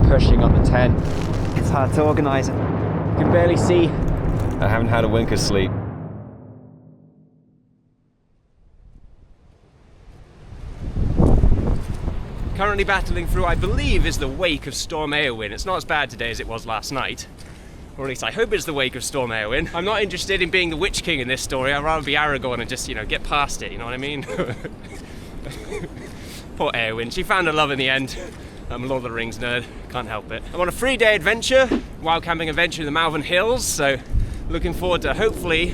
pushing on the tent. It's hard to organise it. You can barely see. I haven't had a wink of sleep. Currently battling through, I believe, is the wake of Storm Eowyn. It's not as bad today as it was last night. Or at least I hope it's the wake of Storm Eowyn. I'm not interested in being the Witch King in this story. I'd rather be Aragorn and just, get past it, you know what I mean? Poor Eowyn. She found her love in the end. I'm a Lord of the Rings nerd. Can't help it. I'm on a 3-day adventure, wild camping adventure in the Malvern Hills, so looking forward to hopefully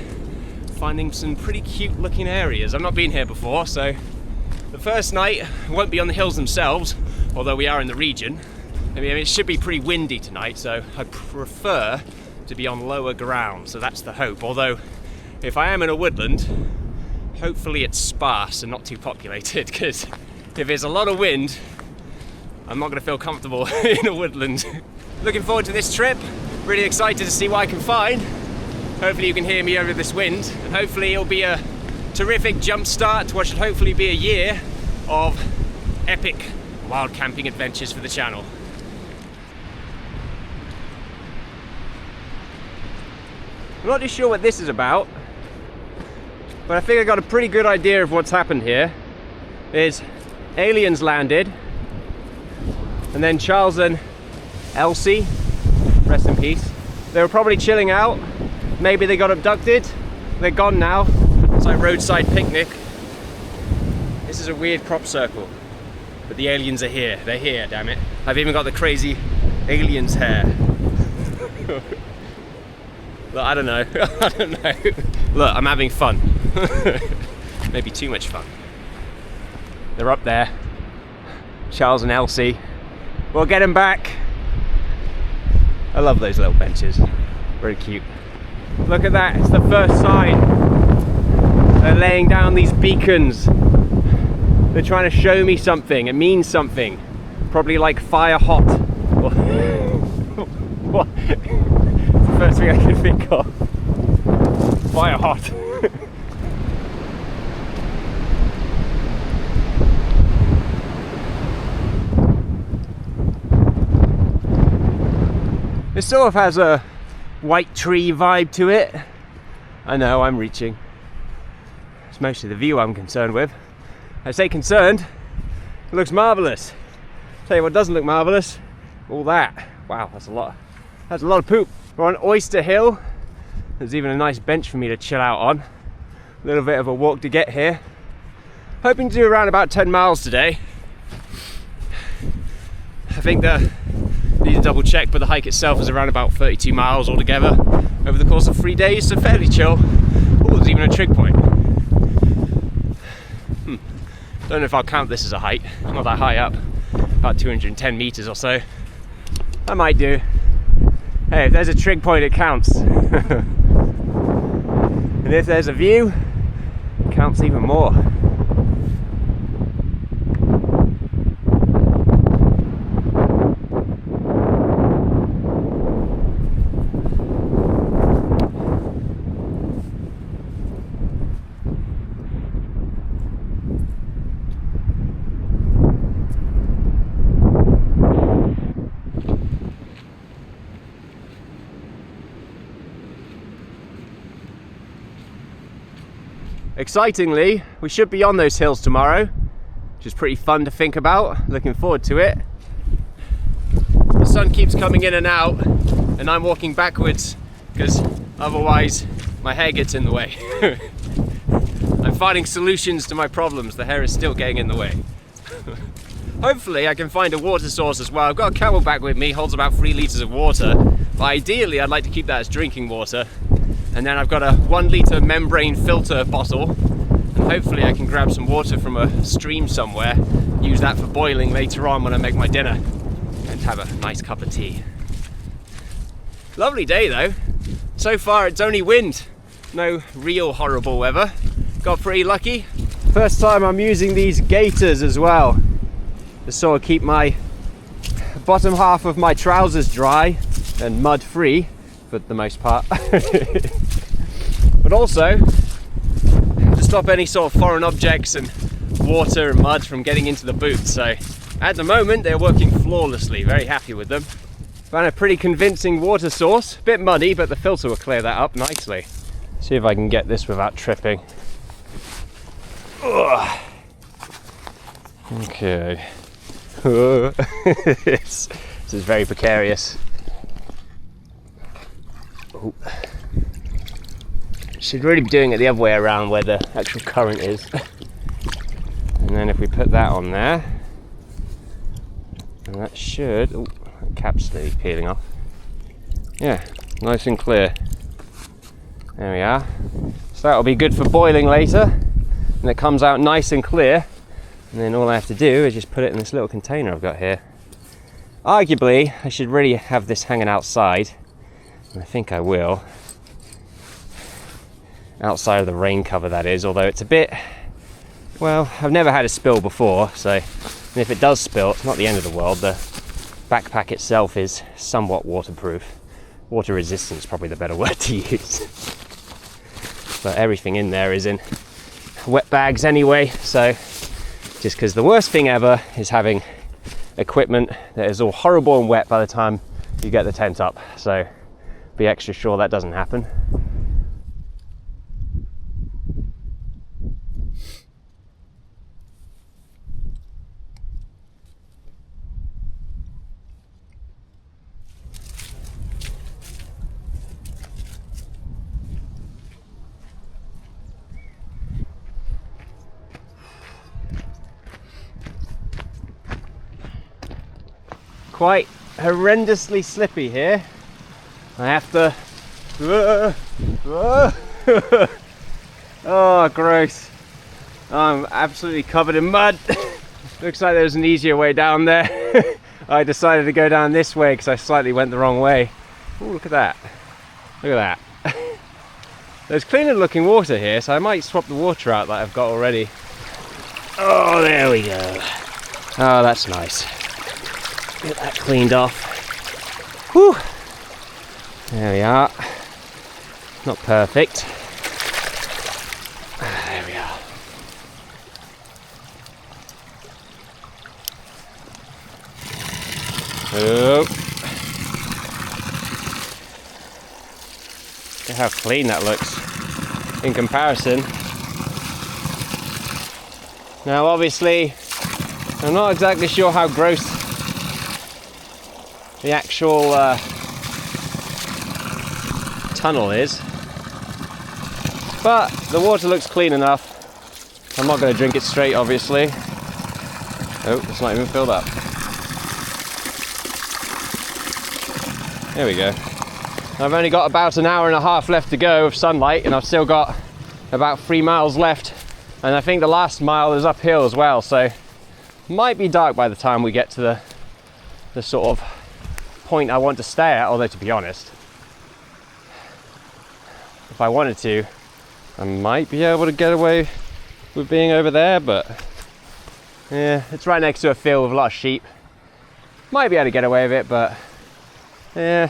finding some pretty cute looking areas. I've not been here before, so the first night won't be on the hills themselves, although we are in the region. I mean, it should be pretty windy tonight, so I prefer to be on lower ground, so that's the hope. Although, if I am in a woodland, hopefully it's sparse and not too populated, because if there's a lot of wind, I'm not going to feel comfortable in a woodland. Looking forward to this trip, really excited to see what I can find. Hopefully you can hear me over this wind, and hopefully it'll be a terrific jump start to what should hopefully be a year of epic wild camping adventures for the channel. I'm not too sure what this is about, but I think I got a pretty good idea of what's happened here. Is aliens landed, and then Charles and Elsie, rest in peace, they were probably chilling out. Maybe they got abducted. They're gone now. It's like roadside picnic. This is a weird crop circle, but the aliens are here. They're here, damn it. I've even got the crazy aliens hair. Look, I don't know. I don't know. Look, I'm having fun. Maybe too much fun. They're up there. Charles and Elsie. We'll get them back. I love those little benches. Very cute. Look at that. It's the first sign. They're laying down these beacons. They're trying to show me something. It means something. Probably like fire hot. What? First thing I can think of. Fire hot. This sort of has a white tree vibe to it. I know, I'm reaching. It's mostly the view I'm concerned with. I say concerned, it looks marvellous. Tell you what doesn't look marvellous, all that. Wow, that's a lot. That's a lot of poop. We're on Oyster Hill. There's even a nice bench for me to chill out on. A little bit of a walk to get here. Hoping to do around about 10 miles today. I think need to double check, but the hike itself is around about 32 miles altogether over the course of 3 days, so fairly chill. Oh, there's even a trig point. Don't know if I'll count this as a hike. It's not that high up, about 210 meters or so. I might do. Hey, if there's a trig point, it counts. And if there's a view, it counts even more. Excitingly, we should be on those hills tomorrow, which is pretty fun to think about. Looking forward to it. The sun keeps coming in and out, and I'm walking backwards because otherwise my hair gets in the way. I'm finding solutions to my problems. The hair is still getting in the way. Hopefully I can find a water source as well. I've got a camelback with me, holds about 3 litres of water, but ideally I'd like to keep that as drinking water. And then I've got a 1 litre membrane filter bottle, and hopefully I can grab some water from a stream somewhere, use that for boiling later on when I make my dinner, and have a nice cup of tea. Lovely day though. So far it's only wind, no real horrible weather. Got pretty lucky. First time I'm using these gaiters as well, to sort of keep my bottom half of my trousers dry and mud free for the most part. But also to stop any sort of foreign objects and water and mud from getting into the boots. So At the moment, they're working flawlessly, very happy with them. Found a pretty convincing water source, a bit muddy, but the filter will clear that up nicely. See if I can get this without tripping. Ugh. Okay. this is very precarious. Oh. Should really be doing it the other way around where the actual current is. And then if we put that on there, and that should, oh, the cap's slowly peeling off. Yeah, nice and clear. There we are. So that'll be good for boiling later. And it comes out nice and clear. And then all I have to do is just put it in this little container I've got here. Arguably, I should really have this hanging outside. And I think I will. Outside of the rain cover, that is, although it's a bit, well, I've never had a spill before, so if it does spill, it's not the end of the world. The backpack itself is somewhat waterproof. Water resistant is probably the better word to use. But everything in there is in wet bags anyway, so just because the worst thing ever is having equipment that is all horrible and wet by the time you get the tent up, so be extra sure that doesn't happen. Quite horrendously slippy here. I have to oh, gross. I'm absolutely covered in mud. Looks like there's an easier way down there. I decided to go down this way because I slightly went the wrong way. Ooh, look at that. Look at that. There's cleaner looking water here, so I might swap the water out that I've got already. Oh, there we go. Oh, that's nice. Get that cleaned off. Whew. There we are. Not perfect. There we are. Oh. Look at how clean that looks in comparison. Now obviously, I'm not exactly sure how gross the actual tunnel is, but the water looks clean enough. I'm not going to drink it straight, obviously. Oh, it's not even filled up. There we go. I've only got about an hour and a half left to go of sunlight, and I've still got about 3 miles left, and I think the last mile is uphill as well, so might be dark by the time we get to the sort of point I want to stay at. Although, to be honest, if I wanted to, I might be able to get away with being over there, but yeah, it's right next to a field with a lot of sheep. Might be able to get away with it, but yeah,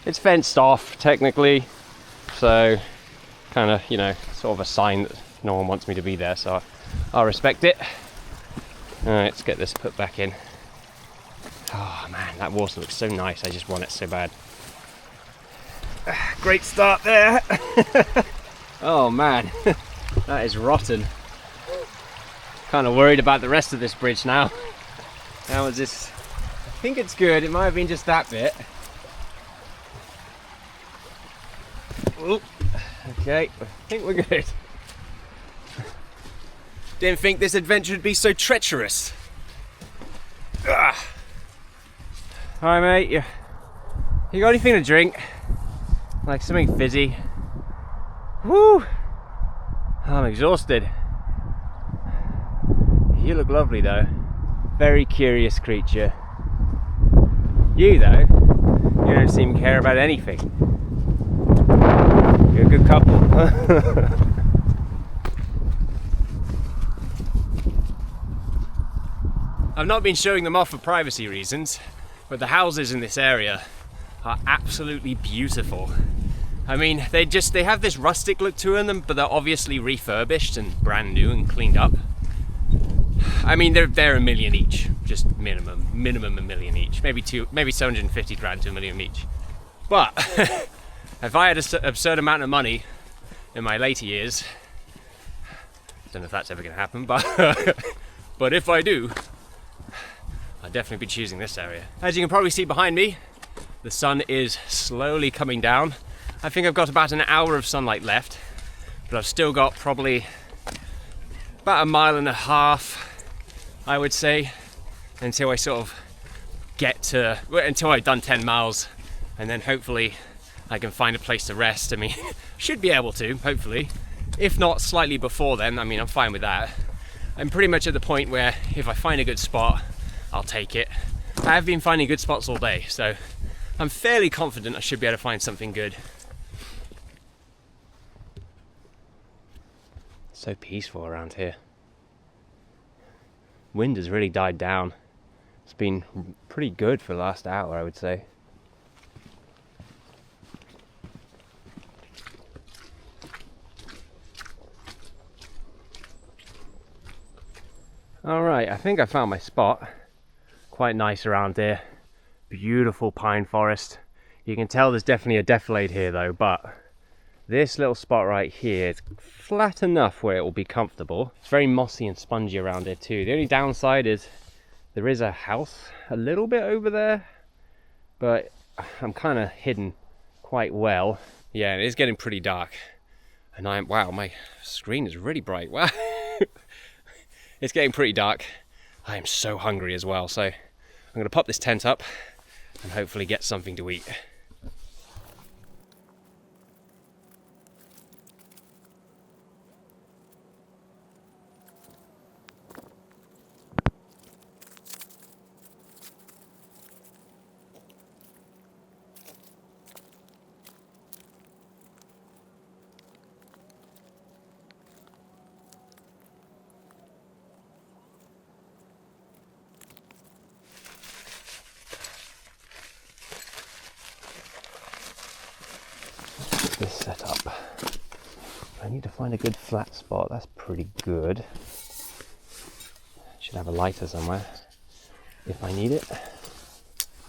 it's fenced off technically, so kind of, you know, sort of a sign that no one wants me to be there, so I'll respect it. Alright, let's get this put back in. Oh man, that water looks so nice. I just want it so bad. Great start there. Oh man, that is rotten. Kind of worried about the rest of this bridge now. How was this? I think it's good. It might have been just that bit. Ooh. Okay, I think we're good. Didn't think this adventure would be so treacherous. Ugh. Hi mate, you got anything to drink? Like something fizzy? Woo! I'm exhausted. You look lovely though. Very curious creature. You though, you don't seem to care about anything. You're a good couple. I've not been showing them off for privacy reasons, but the houses in this area are absolutely beautiful. I mean, they have this rustic look to them, but they're obviously refurbished and brand new and cleaned up. I mean, they're a million each, just minimum a million each, maybe 750 grand to a million each. But if I had an absurd amount of money in my later years, I don't know if that's ever going to happen, but if I do, I'll definitely be choosing this area. As you can probably see behind me, the sun is slowly coming down. I think I've got about an hour of sunlight left, but I've still got probably about a mile and a half, I would say, until I sort of until I've done 10 miles, and then hopefully I can find a place to rest. I mean, should be able to, hopefully. If not slightly before then, I mean, I'm fine with that. I'm pretty much at the point where if I find a good spot, I'll take it. I have been finding good spots all day, so I'm fairly confident I should be able to find something good. So peaceful around here. Wind has really died down. It's been pretty good for the last hour, I would say. Alright, I think I found my spot. Quite nice around here. Beautiful pine forest. You can tell there's definitely a defilade here though, but this little spot right here is flat enough where it will be comfortable. It's very mossy and spongy around here too. The only downside is there is a house a little bit over there, but I'm kind of hidden quite well. Yeah, it is getting pretty dark. And wow, my screen is really bright. Wow. It's getting pretty dark. I am so hungry as well, so I'm going to pop this tent up and hopefully get something to eat. This setup. I need to find a good flat spot. That's pretty good. Should have a lighter somewhere if I need it.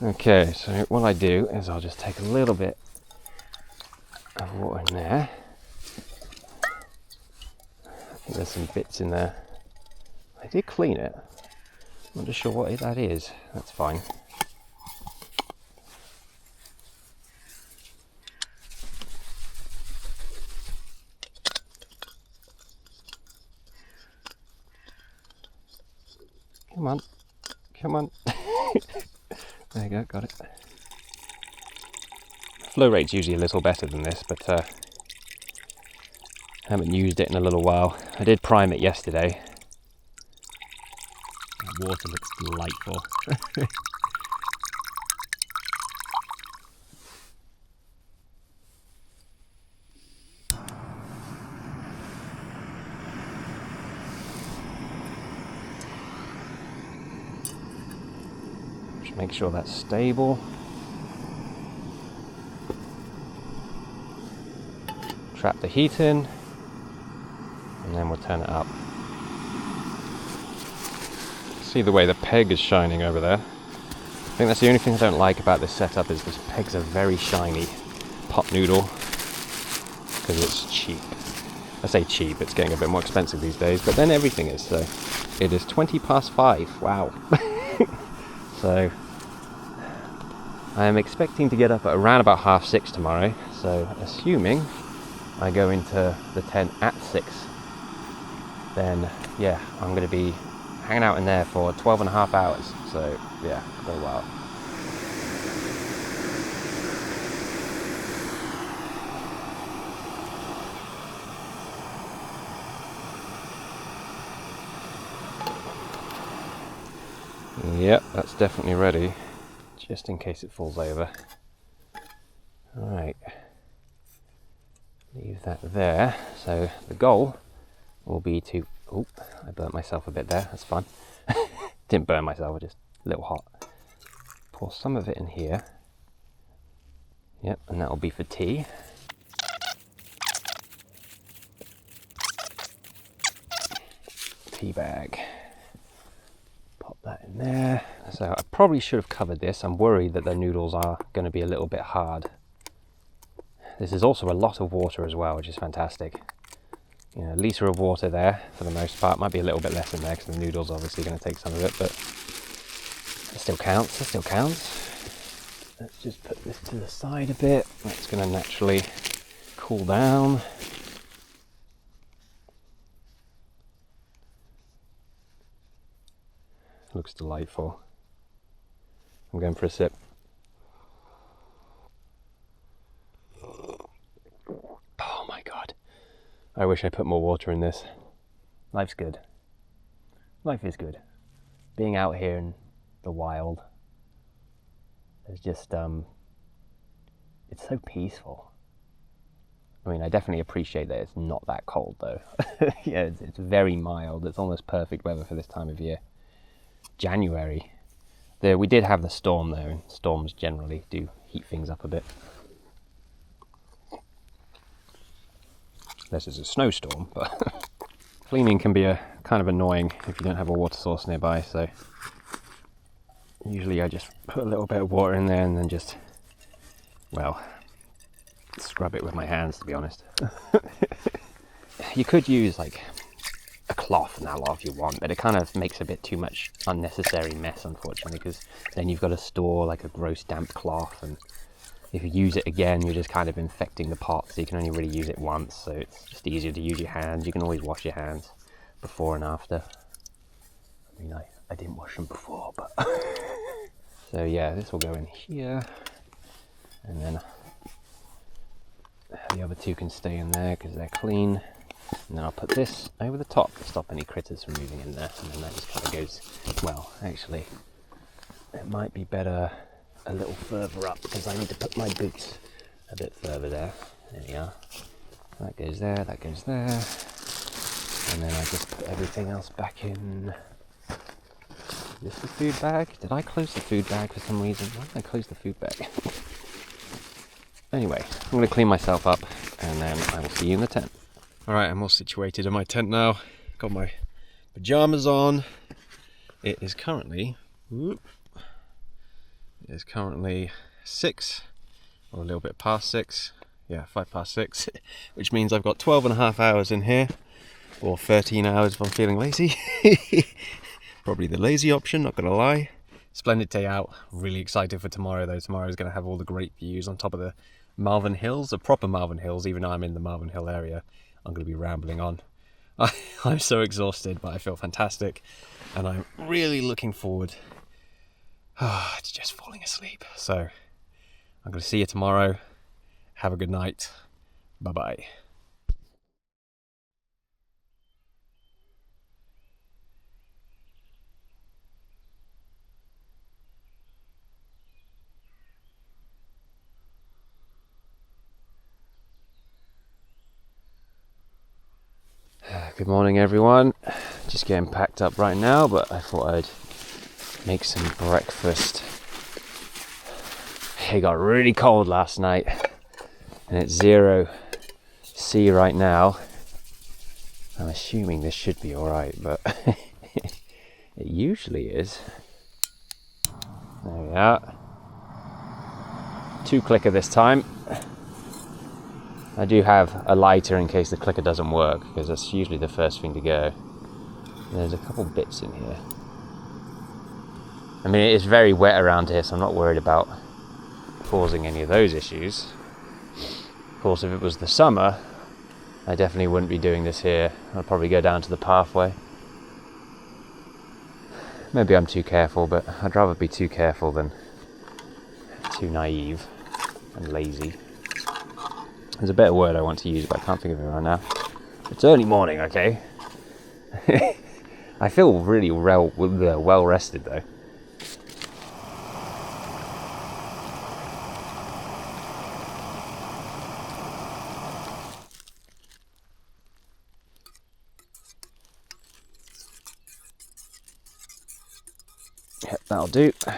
Okay, so what I do is I'll just take a little bit of water in there. I think there's some bits in there. I did clean it. I'm not just sure what that is. That's fine. Come on, come on. There you go, got it. Flow rate's usually a little better than this, but I haven't used it in a little while. I did prime it yesterday. That water looks delightful. Make sure that's stable. Trap the heat in, and then we'll turn it up. See the way the peg is shining over there? I think that's the only thing I don't like about this setup is this pegs are very shiny. Pot noodle, because it's cheap. I say cheap, it's getting a bit more expensive these days, but then everything is, so. It is 5:20, wow. So, I am expecting to get up at around about 6:30 tomorrow, so assuming I go into the tent at 6, then yeah, I'm going to be hanging out in there for 12.5 hours, so yeah, for a while. Yep, that's definitely ready. Just in case it falls over. Alright, leave that there. So the goal will be to, oh, I burnt myself a bit there, that's fine. Didn't burn myself, just a little hot. Pour some of it in here. Yep, and that will be for tea. Tea bag. that in there. So I probably should have covered this. I'm worried that the noodles are going to be a little bit hard. This is also a lot of water as well, which is fantastic. You know, a litre of water there for the most part. Might be a little bit less in there because the noodle's obviously going to take some of it, but it still counts. It still counts. Let's just put this to the side a bit. That's going to naturally cool down. Looks delightful. I'm going for a sip. Oh my god. I wish I put more water in this. Life's good. Life is good. Being out here in the wild is just, it's so peaceful. I mean, I definitely appreciate that it's not that cold though. Yeah, it's very mild. It's almost perfect weather for this time of year. January. We did have the storm though, and storms generally do heat things up a bit. This is a snowstorm, but cleaning can be a kind of annoying if you don't have a water source nearby, so usually I just put a little bit of water in there and then just, well, scrub it with my hands, to be honest. You could use like a cloth now if you want, but it kind of makes a bit too much unnecessary mess, unfortunately, because then you've got to store like a gross damp cloth, and if you use it again you're just kind of infecting the pot, so you can only really use it once, so it's just easier to use your hands. You can always wash your hands before and after. I mean, I didn't wash them before, but so yeah, this will go in here, and then the other two can stay in there because they're clean. And then I'll put this over the top to stop any critters from moving in there, and then that just kind of goes, well, actually, it might be better a little further up because I need to put my boots a bit further there. There we are. That goes there, that goes there. And then I just put everything else back in. Is this the food bag? Did I close the food bag for some reason? Why did I close the food bag? Anyway, I'm going to clean myself up and then I will see you in the tent. Alright, I'm all situated in my tent now. Got my pyjamas on. It is currently 6, or a little bit past 6. Yeah, 5 past 6, which means I've got 12.5 hours in here, or 13 hours if I'm feeling lazy. Probably the lazy option, not gonna lie. Splendid day out. Really excited for tomorrow though. Tomorrow is gonna have all the great views on top of the Malvern Hills, the proper Malvern Hills. Even though I'm in the Malvern Hill area, I'm going to be rambling on. I'm so exhausted, but I feel fantastic, and I'm really looking forward to just falling asleep. So I'm going to see you tomorrow. Have a good night. Bye-bye. Good morning, everyone. Just getting packed up right now, but I thought I'd make some breakfast. It got really cold last night, and it's 0 C right now. I'm assuming this should be alright, but it usually is. There we are. 2 clicker this time. I do have a lighter in case the clicker doesn't work, because that's usually the first thing to go. There's a couple bits in here. I mean, it is very wet around here, so I'm not worried about causing any of those issues. Of course, if it was the summer, I definitely wouldn't be doing this here. I'd probably go down to the pathway. Maybe I'm too careful, but I'd rather be too careful than too naive and lazy. There's a better word I want to use, but I can't think of it right now. It's early morning, okay? I feel really well rested though. Yep, that'll do. I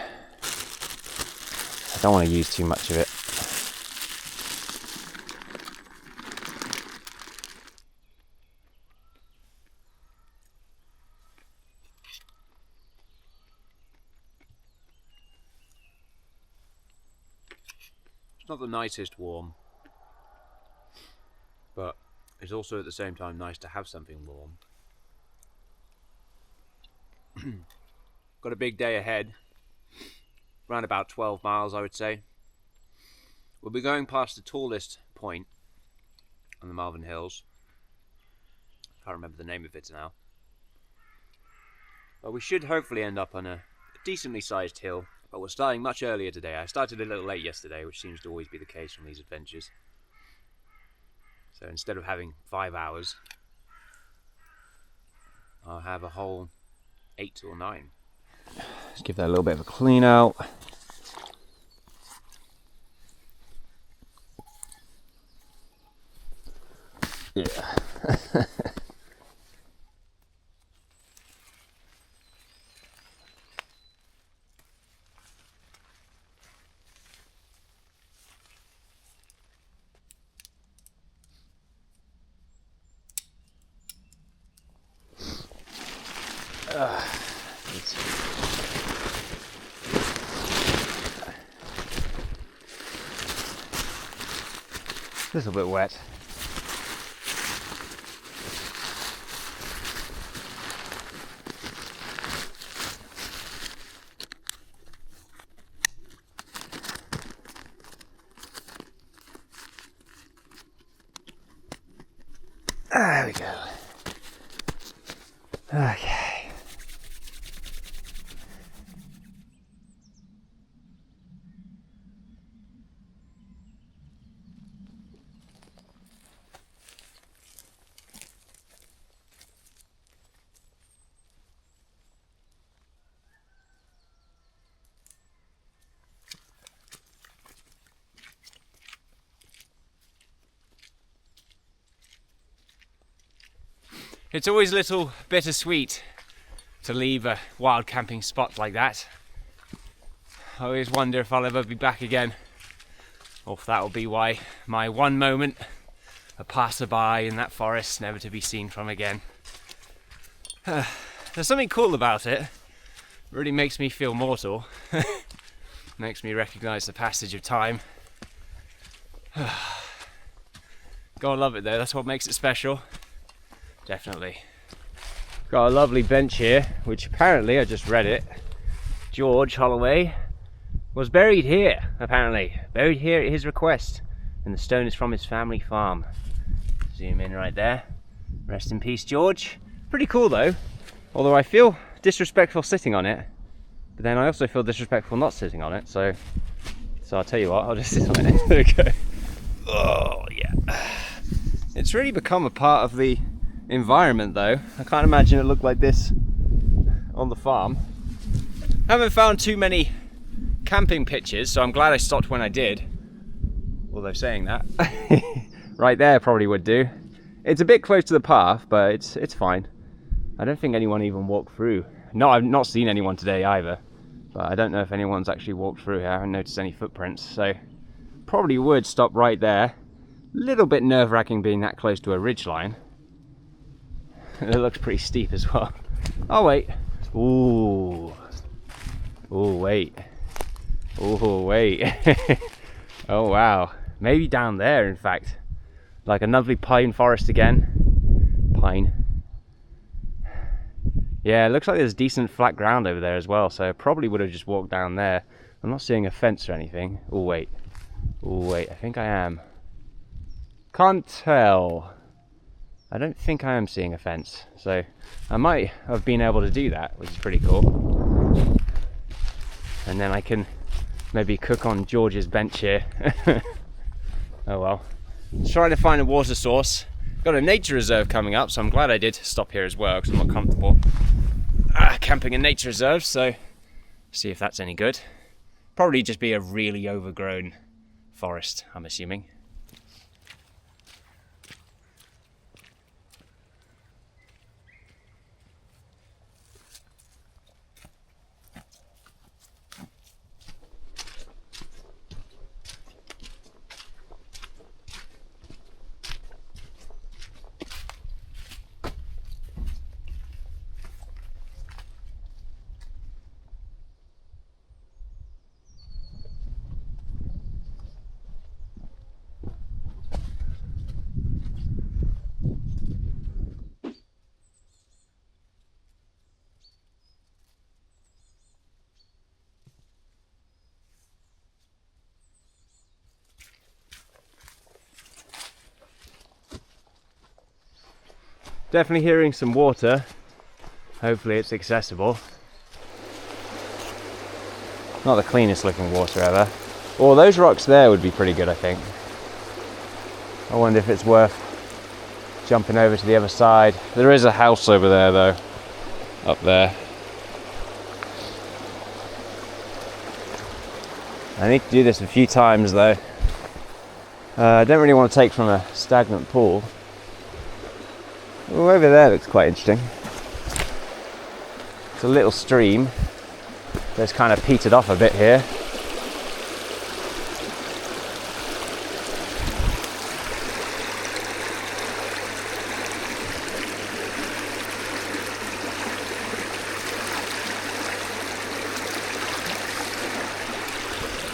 don't want to use too much of it. not the nicest warm, but it's also at the same time nice to have something warm. Got a big day ahead, around about 12 miles I would say. We'll be going past the tallest point on the Malvern Hills. Can't remember the name of it now. But we should hopefully end up on a decently sized hill, but we're starting much earlier today. I started a little late yesterday, which seems to always be the case on these adventures. So instead of having 5 hours, I'll have a whole 8 or 9. Let's give that a little bit of a clean out. Yeah. It's a little bit wet. There we go. Okay. It's always a little bittersweet to leave a wild camping spot like that. I always wonder if I'll ever be back again, or if that'll be why my one moment, a passerby in that forest, never to be seen from again. There's something cool about it. It really makes me feel mortal. Makes me recognise the passage of time. Gotta love it though, that's what makes it special. Definitely. Got a lovely bench here, which apparently, I just read it, George Holloway was buried here, apparently. Buried here at his request. And the stone is from his family farm. Zoom in right there. Rest in peace, George. Pretty cool though. Although I feel disrespectful sitting on it, but then I also feel disrespectful not sitting on it, so I'll tell you what, I'll just sit on it. There we go. Oh yeah. It's really become a part of the environment though. I can't imagine it looked like this on the farm. I haven't found too many camping pictures, so I'm glad I stopped when I did. Although saying that, right there probably would do. It's a bit close to the path, but it's fine. I don't think anyone even walked through. No, I've not seen anyone today either, but I don't know if anyone's actually walked through here. I haven't noticed any footprints, so probably would stop right there. A little bit nerve-wracking being that close to a ridgeline. It looks pretty steep as well. Oh wait. Ooh. Oh wait. Oh wait. Oh wow. Maybe down there in fact. Like a lovely pine forest again. Pine. Yeah, it looks like there's decent flat ground over there as well, so I probably would have just walked down there. I'm not seeing a fence or anything. Oh wait. Oh wait, I think I am. Can't tell. I don't think I am seeing a fence, so I might have been able to do that, which is pretty cool. And then I can maybe cook on George's bench here. Oh well. Trying to find a water source. Got a nature reserve coming up, so I'm glad I did stop here as well, because I'm not comfortable camping in nature reserves, so see if that's any good. Probably just be a really overgrown forest, I'm assuming. Definitely hearing some water. Hopefully it's accessible. Not the cleanest looking water ever. Oh, those rocks there would be pretty good, I think. I wonder if it's worth jumping over to the other side. There is a house over there though, up there. I need to do this a few times though. I don't really want to take from a stagnant pool. Oh, over there looks quite interesting. It's a little stream that's kind of petered off a bit here.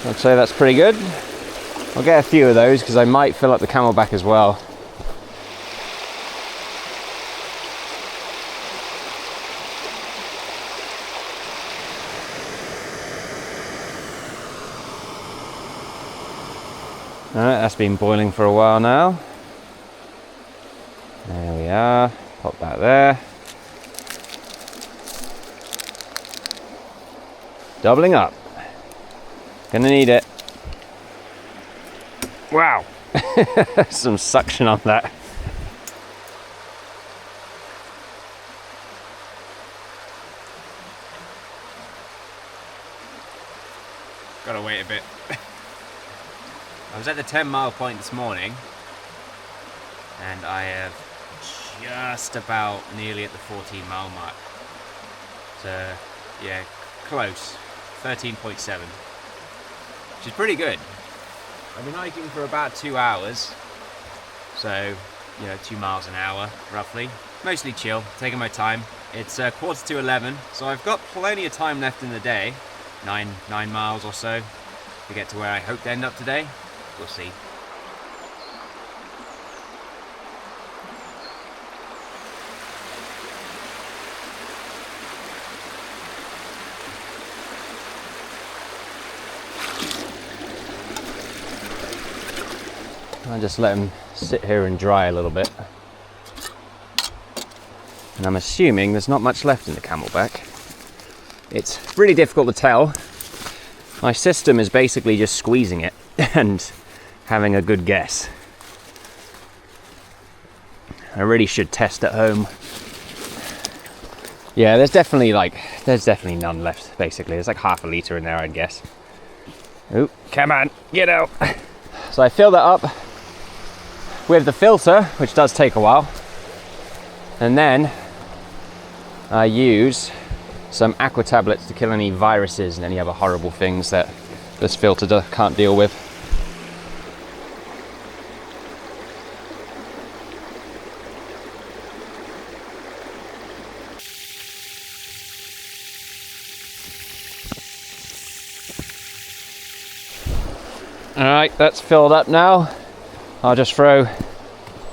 I'd say that's pretty good. I'll get a few of those because I might fill up the camelback as well. Alright, that's been boiling for a while now. There we are. Pop that there. Doubling up. Gonna need it. Wow. Some suction on that. Gotta wait a bit. I was at the 10-mile point this morning and I have just about nearly at the 14-mile mark. So yeah, close. 13.7. Which is pretty good. I've been hiking for about 2 hours. So, 2 miles an hour roughly. Mostly chill, taking my time. It's 11:15, so I've got plenty of time left in the day. 9 miles or so to get to where I hope to end up today. We'll see. I'll just let them sit here and dry a little bit. And I'm assuming there's not much left in the camelback. It's really difficult to tell. My system is basically just squeezing it and having a good guess. I really should test at home. Yeah, there's definitely none left, basically. There's like half a litre in there, I'd guess. Oh, come on, get out. So I fill that up with the filter, which does take a while. And then I use some aqua tablets to kill any viruses and any other horrible things that this filter can't deal with. Alright, that's filled up now. I'll just throw,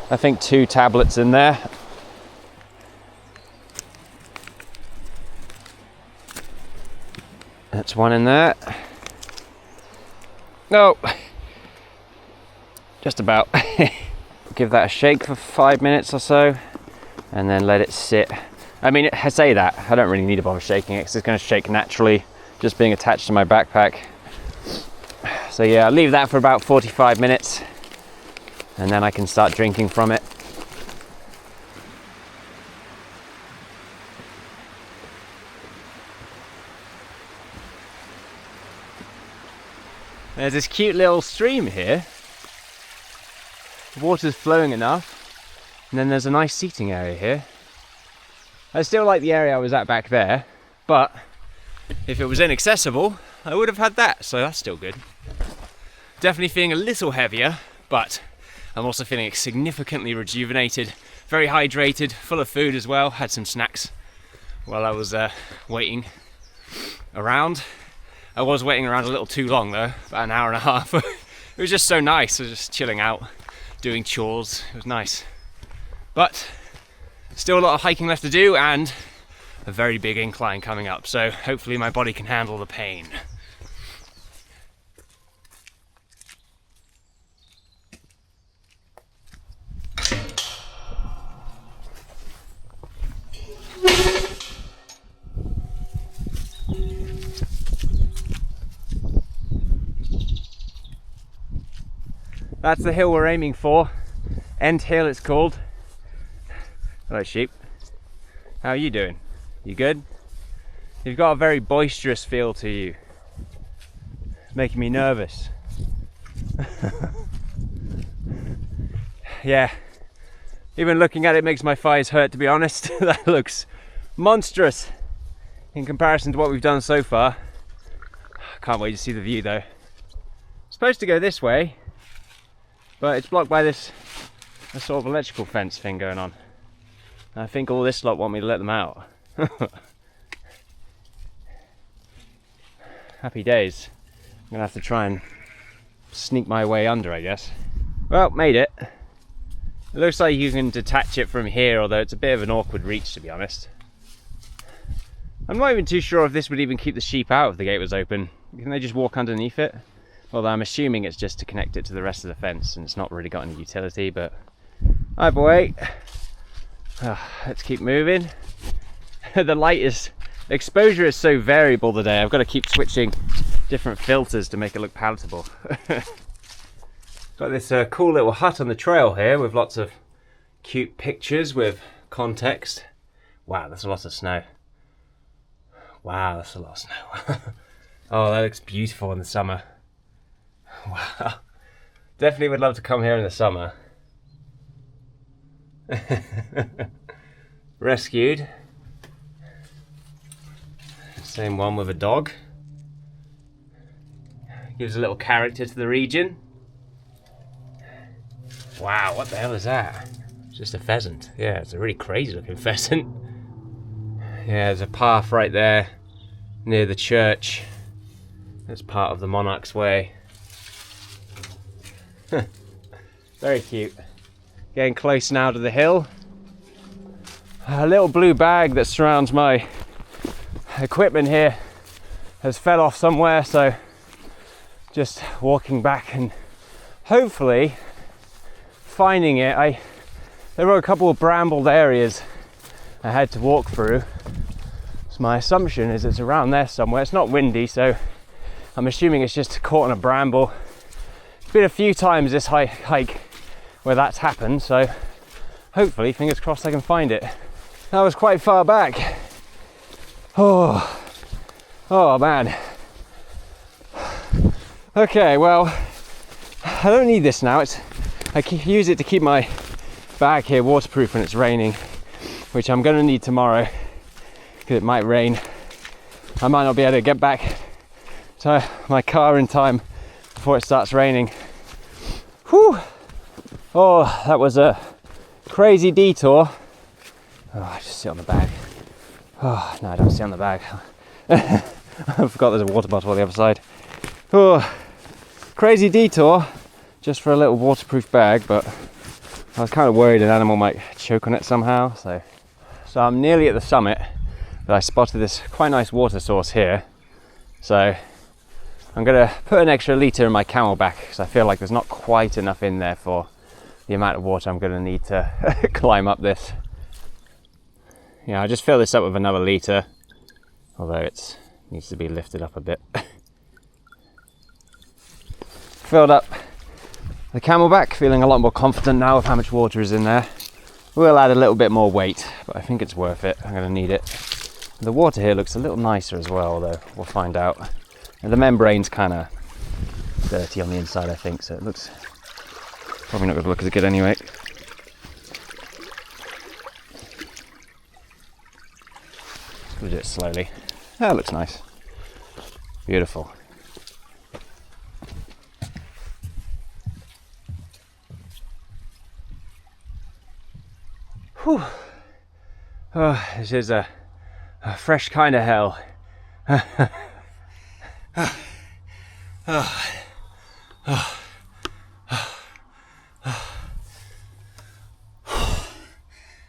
I think, 2 tablets in there. That's one in there. No, just about. Give that a shake for 5 minutes or so, and then let it sit. I mean, I say that, I don't really need to bother shaking it, because it's going to shake naturally, just being attached to my backpack. So yeah, I'll leave that for about 45 minutes, and then I can start drinking from it. There's this cute little stream here. The water's flowing enough, and then there's a nice seating area here. I still like the area I was at back there, but if it was inaccessible, I would have had that, so that's still good. Definitely feeling a little heavier, but I'm also feeling significantly rejuvenated, very hydrated, full of food as well. Had some snacks while I was waiting around. I was waiting around a little too long though, about an hour and a half. It was just so nice. I was just chilling out, doing chores. It was nice. But still a lot of hiking left to do and a very big incline coming up. So hopefully my body can handle the pain. That's the hill we're aiming for. End Hill it's called. Hello sheep. How are you doing? You good? You've got a very boisterous feel to you. It's making me nervous. Yeah. Even looking at it makes my thighs hurt, to be honest. That looks monstrous in comparison to what we've done so far. Can't wait to see the view though. Supposed to go this way, but it's blocked by this sort of electrical fence thing going on. And I think all this lot want me to let them out. Happy days. I'm gonna have to try and sneak my way under, I guess. Well, made it. It looks like you can detach it from here, although it's a bit of an awkward reach, to be honest. I'm not even too sure if this would even keep the sheep out if the gate was open. Can they just walk underneath it? Although I'm assuming it's just to connect it to the rest of the fence and it's not really got any utility, but either way, let's keep moving. The exposure is so variable today, I've got to keep switching different filters to make it look palatable. Got this cool little hut on the trail here with lots of cute pictures with context. Wow, that's a lot of snow. Wow, that's a lot of snow. Oh, that looks beautiful in the summer. Wow. Definitely would love to come here in the summer. Rescued. Same one with a dog. Gives a little character to the region. Wow, what the hell is that? It's just a pheasant. Yeah, it's a really crazy looking pheasant. Yeah, there's a path right there near the church. That's part of the Monarch's Way. Very cute. Getting close now to the hill. A little blue bag that surrounds my equipment here has fell off somewhere, so just walking back and hopefully finding it. There were a couple of brambled areas I had to walk through, so my assumption is it's around there somewhere. It's not windy, so I'm assuming it's just caught in a bramble. It's been a few times this hike where that's happened, so hopefully, fingers crossed, I can find it. That was quite far back. Oh man. Okay, well, I don't need this now. I use it to keep my bag here waterproof when it's raining, which I'm going to need tomorrow because it might rain. I might not be able to get back to my car in time before it starts raining. Whew! Oh, that was a crazy detour. Oh, I just sit on the bag. Oh, no, I don't sit on the bag. I forgot there's a water bottle on the other side. Oh, crazy detour just for a little waterproof bag, but I was kind of worried an animal might choke on it somehow. So I'm nearly at the summit, but I spotted this quite nice water source here. So I'm going to put an extra litre in my camelback because I feel like there's not quite enough in there for the amount of water I'm going to need to climb up this. Yeah, I'll just fill this up with another litre, although it needs to be lifted up a bit. Filled up the camelback, feeling a lot more confident now with how much water is in there. We'll add a little bit more weight, but I think it's worth it. I'm going to need it. The water here looks a little nicer as well, though. We'll find out. And the membrane's kind of dirty on the inside, I think, so it looks probably not going to look as good anyway. We'll do it slowly. That looks nice. Beautiful. Whew. Oh, this is a fresh kind of hell.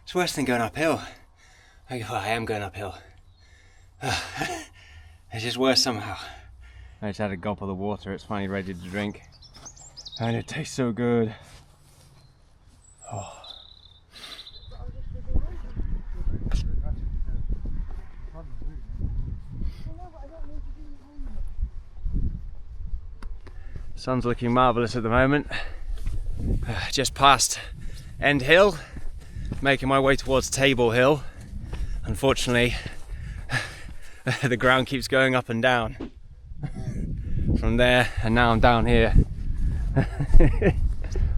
It's worse than going uphill. I am going uphill. It's just worse somehow. I just had a gulp of the water. It's finally ready to drink. And it tastes so good. Oh. Sun's looking marvellous at the moment. Just past End Hill, making my way towards Table Hill. Unfortunately, the ground keeps going up and down from there, and now I'm down here.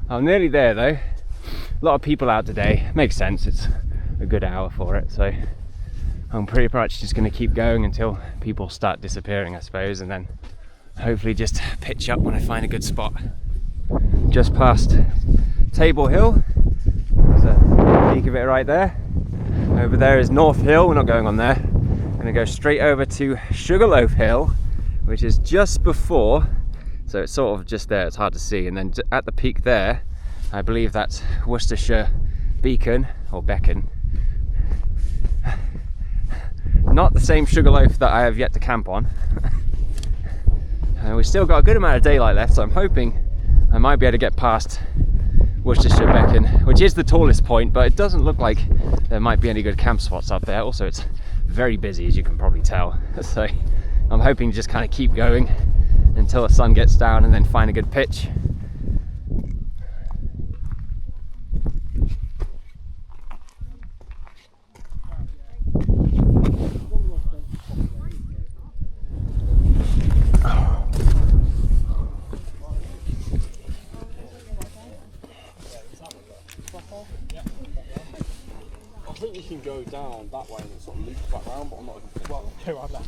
I'm nearly there though. A lot of people out today. Makes sense, it's a good hour for it, so I'm pretty much just going to keep going until people start disappearing, I suppose, and then hopefully just pitch up when I find a good spot. Just past Table Hill, there's a peak of it right there. Over there is North Hill, we're not going on there. I'm going to go straight over to Sugarloaf Hill, which is just before, so it's sort of just there, it's hard to see, and then at the peak there, I believe that's Worcestershire Beacon, or Beacon. Not the same Sugarloaf that I have yet to camp on. We've still got a good amount of daylight left, so I'm hoping I might be able to get past Worcestershire Beacon, which is the tallest point, but it doesn't look like there might be any good camp spots up there. Also, it's very busy, as you can probably tell. So I'm hoping to just kind of keep going until the sun gets down and then find a good pitch. I think you can go down that way and it sort of loops back round, but I'm not even well, go around that.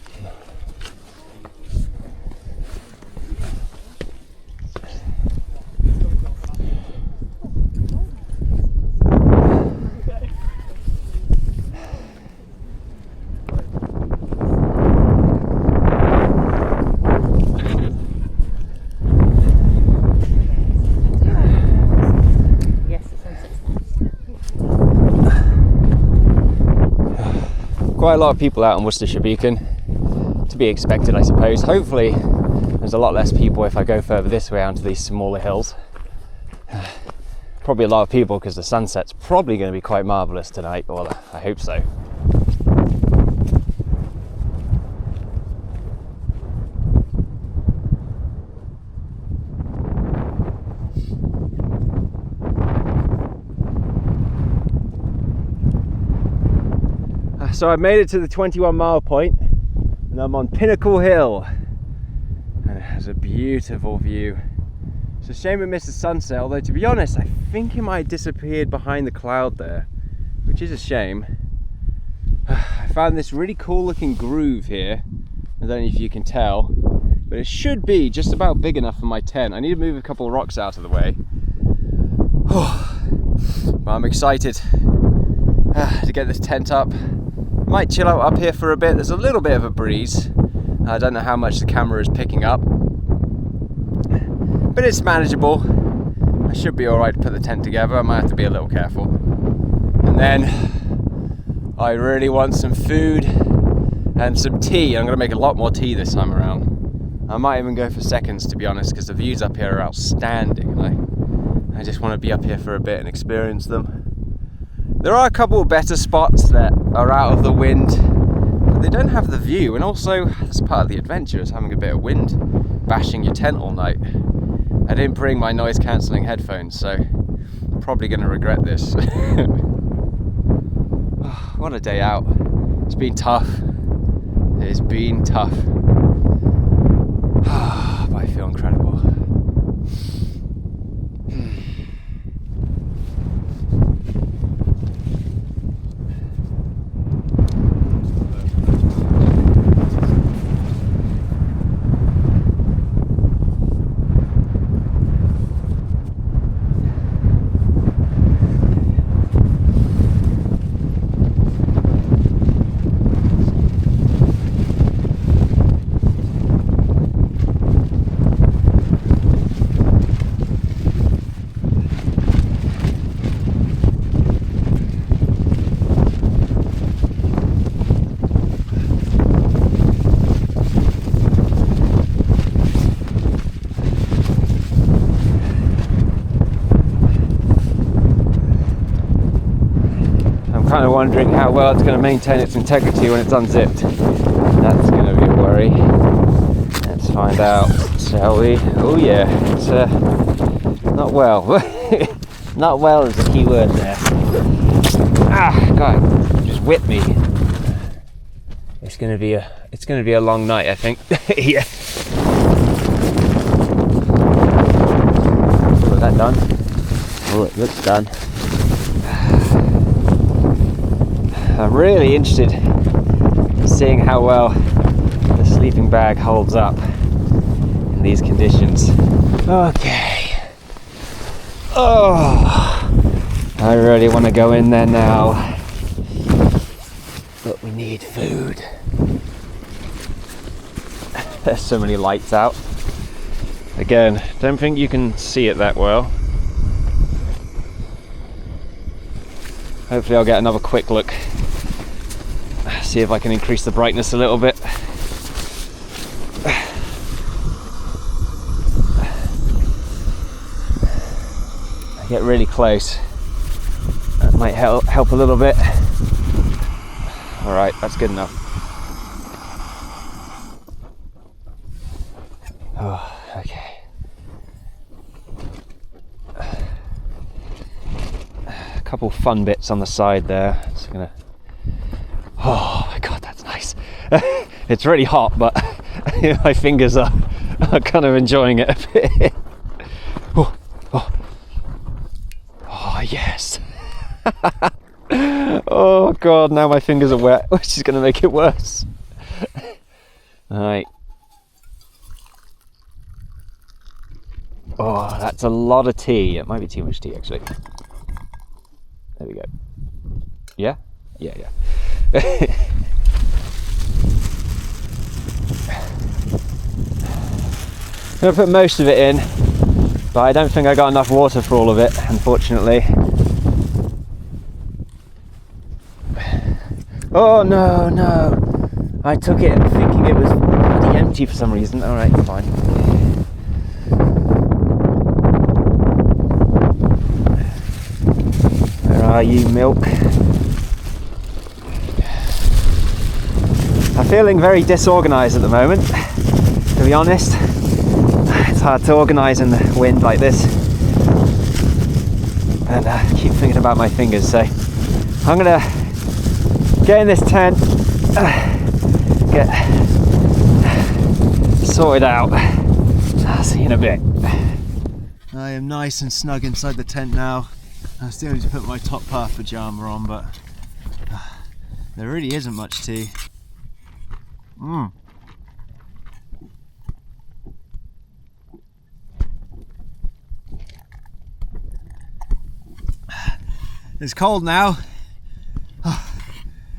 Quite a lot of people out on Worcestershire Beacon, to be expected I suppose. Hopefully there's a lot less people if I go further this way onto these smaller hills. Probably a lot of people because the sunset's probably going to be quite marvellous tonight, well I hope so. So I've made it to the 21 mile point and I'm on Pinnacle Hill and it has a beautiful view. It's a shame we missed the sunset, although to be honest I think it might have disappeared behind the cloud there, which is a shame. I found this really cool looking groove here. I don't know if you can tell, but it should be just about big enough for my tent. I need to move a couple of rocks out of the way. But I'm excited to get this tent up. Might chill out up here for a bit. There's a little bit of a breeze. I don't know how much the camera is picking up, but it's manageable. I should be alright to put the tent together. I might have to be a little careful. And then I really want some food and some tea. I'm going to make a lot more tea this time around. I might even go for seconds, to be honest, because the views up here are outstanding and I just want to be up here for a bit and experience them. There are a couple of better spots that are out of the wind, but they don't have the view, and also that's part of the adventure, is having a bit of wind bashing your tent all night. I didn't bring my noise cancelling headphones, so I'm probably going to regret this. What a day out. It's been tough. It's been tough. But I feel incredible. Kind of wondering how well it's going to maintain its integrity when it's unzipped. That's going to be a worry. Let's find out, shall we? Oh yeah, it's Not well. Not well is the key word there. Ah, God, just whip me. It's gonna be a long night, I think. Yeah. Oh, is that done? Oh, it looks done. I'm really interested in seeing how well the sleeping bag holds up in these conditions. Okay. Oh, I really want to go in there now. But we need food. There's so many lights out. Again, don't think you can see it that well. Hopefully I'll get another quick look. See if I can increase the brightness a little bit. I get really close. That might help a little bit. Alright, that's good enough. Oh, okay. A couple fun bits on the side there. Just gonna. Oh my God, that's nice. It's really hot, but my fingers are kind of enjoying it a bit. Oh, oh. Oh yes. Oh God, now my fingers are wet, which is going to make it worse. Alright. Oh, that's a lot of tea. It might be too much tea, actually. There we go. Yeah? Yeah. I'm going to put most of it in, but I don't think I got enough water for all of it, unfortunately. Oh no, I took it thinking it was bloody empty for some reason. Alright, fine. Where are you, milk? I'm feeling very disorganised at the moment, to be honest. It's hard to organise in the wind like this. And I keep thinking about my fingers, so I'm gonna get in this tent, get sorted out. I'll see you in a bit. I am nice and snug inside the tent now. I still need to put my top part pyjama on, but there really isn't much tea. It's cold now.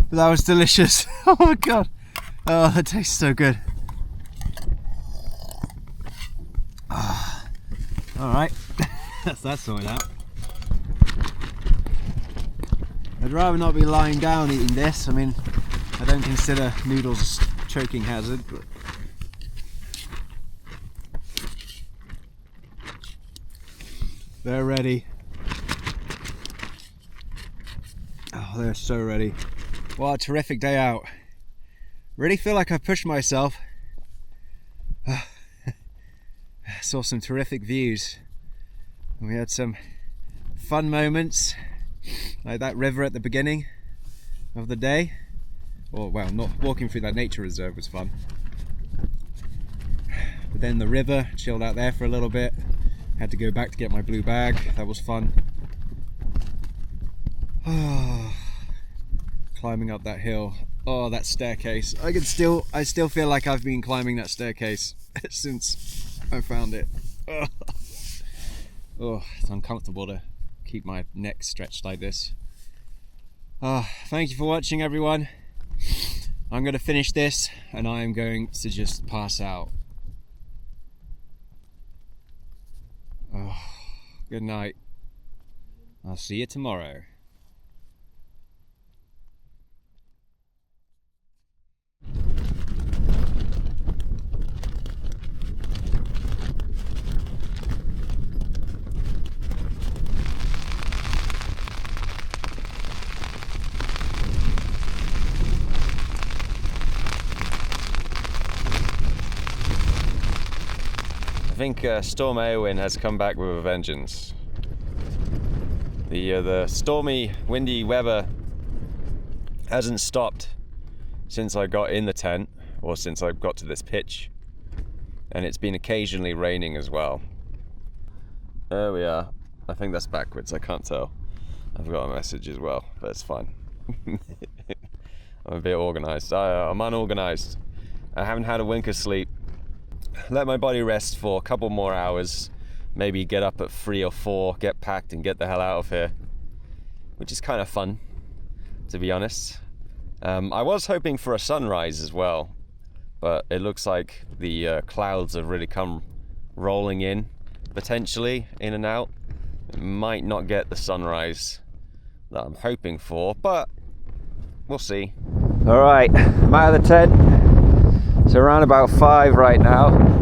But that was delicious. Oh my God. Oh, that tastes so good. Alright. That's that sorted out. I'd rather not be lying down eating this. I mean, I don't consider noodles a choking hazard, but they're ready. Oh, they're so ready. What a terrific day out. Really feel like I've pushed myself. Saw some terrific views. We had some fun moments, like that river at the beginning of the day. Or, well, not walking through that nature reserve was fun. But then the river, chilled out there for a little bit. Had to go back to get my blue bag. That was fun. Climbing up that hill. Oh, that staircase. I still feel like I've been climbing that staircase since I found it. Oh, it's uncomfortable to keep my neck stretched like this. Thank you for watching, everyone. I'm going to finish this and I'm going to just pass out. Good night. I'll see you tomorrow. I think Storm Eowyn has come back with a vengeance. The stormy, windy weather hasn't stopped since I got in the tent, or since I got to this pitch, and it's been occasionally raining as well. There we are. I think that's backwards, I can't tell. I've got a message as well, but it's fine. I'm a bit organised. I'm unorganised. I haven't had a wink of sleep. Let my body rest for a couple more hours, maybe get up at 3 or 4, get packed and get the hell out of here, which is kind of fun, to be honest. I was hoping for a sunrise as well, but it looks like the clouds have really come rolling in, potentially in and out. It might not get the sunrise that I'm hoping for, but we'll see. All right, I'm out of the tent. It's around about 5 right now.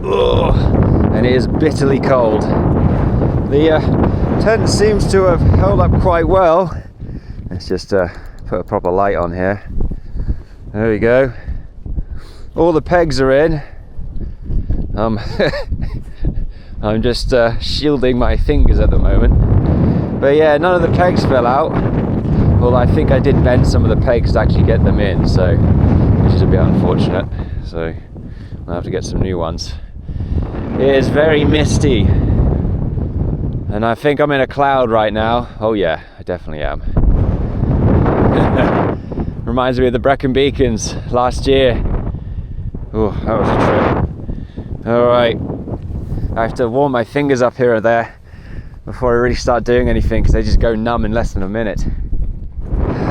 Ugh, and it is bitterly cold. The tent seems to have held up quite well. Let's just put a proper light on here. There we go. All the pegs are in. I'm just shielding my fingers at the moment. But yeah, none of the pegs fell out. Although I think I did bend some of the pegs to actually get them in, so which is a bit unfortunate. So I'll have to get some new ones. It is very misty. And I think I'm in a cloud right now. Oh yeah, I definitely am. Reminds me of the Brecon Beacons last year. Oh, that was a trip. Alright. I have to warm my fingers up here and there before I really start doing anything, because they just go numb in less than a minute.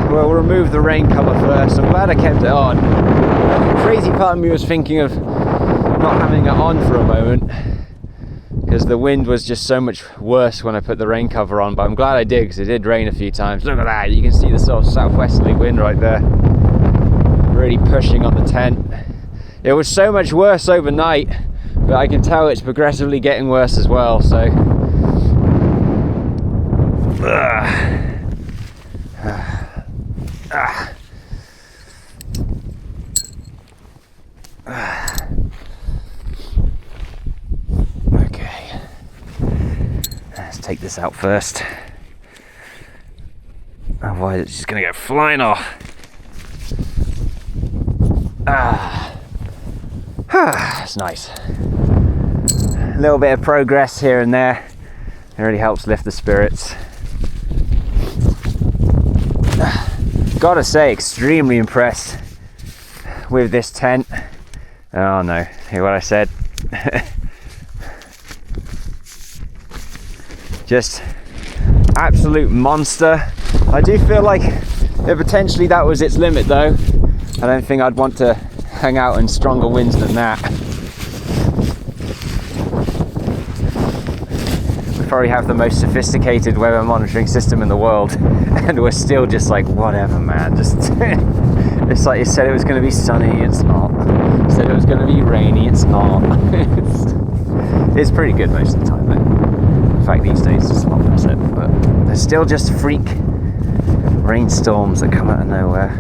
Well, we'll remove the rain cover first. I'm glad I kept it on. The crazy part of me was thinking of not having it on for a moment, because the wind was just so much worse when I put the rain cover on, but I'm glad I did, because it did rain a few times. Look at that, you can see the sort of southwesterly wind right there, really pushing on the tent. It was so much worse overnight, but I can tell it's progressively getting worse as well, so okay, let's take this out first, otherwise it's just gonna go flying off. It's nice. A little bit of progress here and there. It really helps lift the spirits. Gotta say, extremely impressed with this tent. Oh no, hear what I said? Just absolute monster. I do feel like potentially that was its limit though. I don't think I'd want to hang out in stronger winds than that. We probably have the most sophisticated weather monitoring system in the world, and we're still just like, whatever, man. Just it's like you said it was going to be sunny, it's not. You said it was going to be rainy, it's not. It's pretty good most of the time, though. In fact, these days it's a lot less it, but there's still just freak rainstorms that come out of nowhere.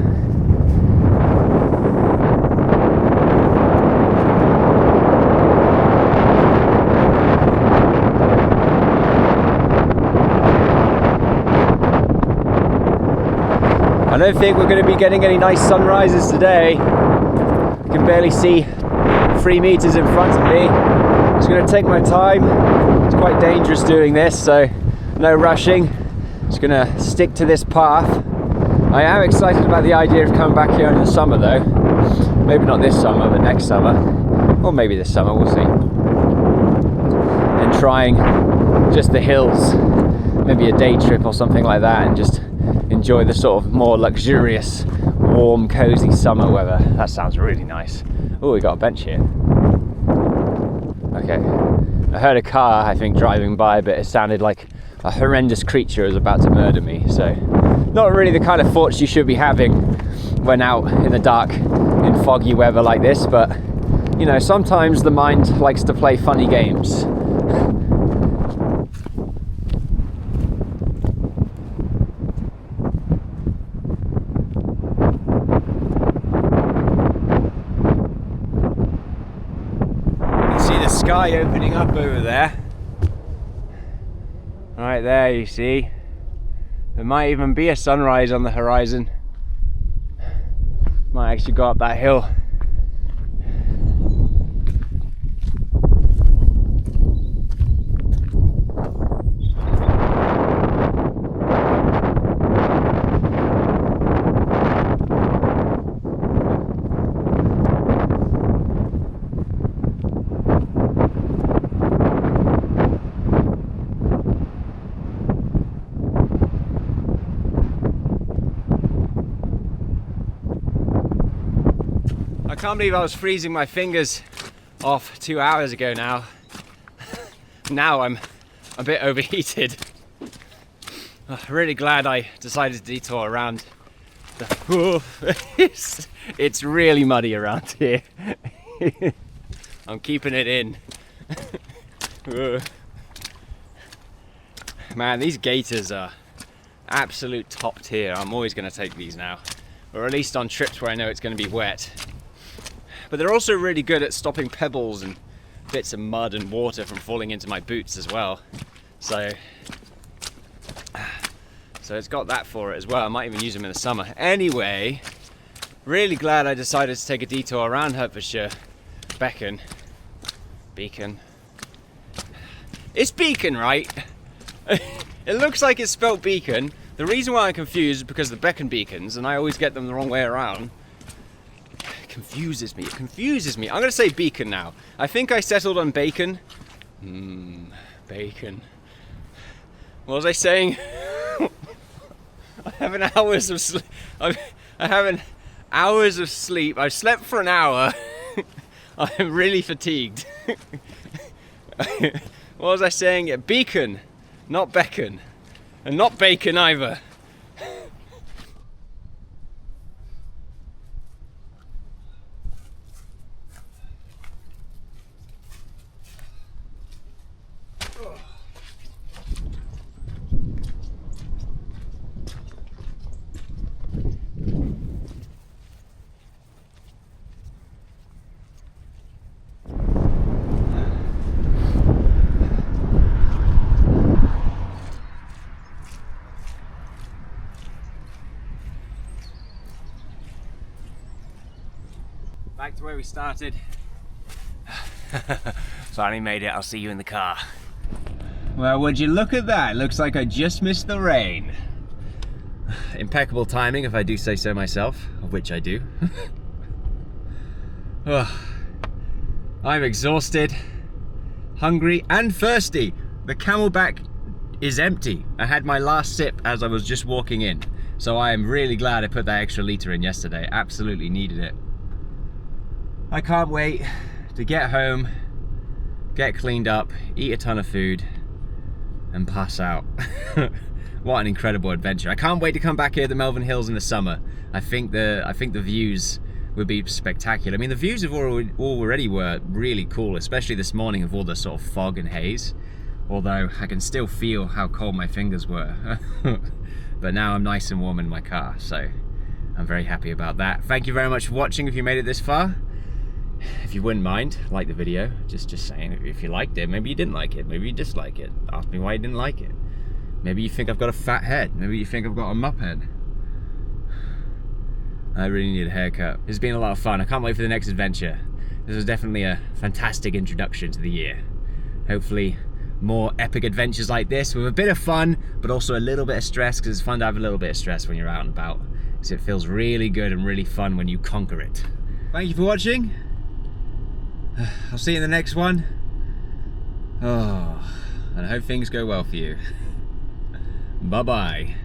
I don't think we're going to be getting any nice sunrises today. I can barely see 3 meters in front of me. I'm just going to take my time. It's quite dangerous doing this, so no rushing. Just going to stick to this path. I am excited about the idea of coming back here in the summer though. Maybe not this summer, but next summer. Or maybe this summer, we'll see. And trying just the hills. Maybe a day trip or something like that, and just enjoy the sort of more luxurious, warm, cozy summer weather. That sounds really nice. Oh, we got a bench here. Okay. I heard a car, I think, driving by, but it sounded like a horrendous creature was about to murder me. So, not really the kind of thoughts you should be having when out in the dark in foggy weather like this, but, you know, sometimes the mind likes to play funny games. sky opening up over there. Right there, you see. There might even be a sunrise on the horizon. Might actually go up that hill. I can't believe I was freezing my fingers off 2 hours ago now. Now I'm a bit overheated. Really glad I decided to detour around the... it's really muddy around here. I'm keeping it in. Man, these gaiters are absolute top tier. I'm always going to take these now. Or at least on trips where I know it's going to be wet. But they're also really good at stopping pebbles and bits of mud and water from falling into my boots as well. So it's got that for it as well. I might even use them in the summer. Anyway, really glad I decided to take a detour around Hertfordshire. Beacon. It's Beacon, right? It looks like it's spelt Beacon. The reason why I'm confused is because of the Beacon beacons, and I always get them the wrong way around. It confuses me. I'm gonna say Beacon now. I think I settled on bacon. Bacon. What was I saying? I have an hours of sleep. I've slept for an hour. I'm really fatigued. What was I saying? Beacon, not beacon. And not bacon either. Back to where we started. Finally made it. I'll see you in the car. Well, would you look at that? Looks like I just missed the rain. Impeccable timing, if I do say so myself, of which I do. I'm exhausted, hungry, and thirsty. The Camelback is empty. I had my last sip as I was just walking in. So I am really glad I put that extra litre in yesterday. Absolutely needed it. I can't wait to get home, get cleaned up, eat a ton of food, and pass out. What an incredible adventure. I can't wait to come back here to the Malvern Hills in the summer. I think the views would be spectacular. I mean, the views have already were really cool, especially this morning of all the sort of fog and haze. Although I can still feel how cold my fingers were. But now I'm nice and warm in my car, so I'm very happy about that. Thank you very much for watching if you made it this far. If you wouldn't mind, like the video. Just saying, if you liked it, maybe you didn't like it, maybe you dislike it. Ask me why you didn't like it. Maybe you think I've got a fat head. Maybe you think I've got a mup head. I really need a haircut. It's been a lot of fun. I can't wait for the next adventure. This was definitely a fantastic introduction to the year. Hopefully more epic adventures like this with a bit of fun, but also a little bit of stress, because it's fun to have a little bit of stress when you're out and about. Because it feels really good and really fun when you conquer it. Thank you for watching. I'll see you in the next one. And I hope things go well for you. Bye-bye.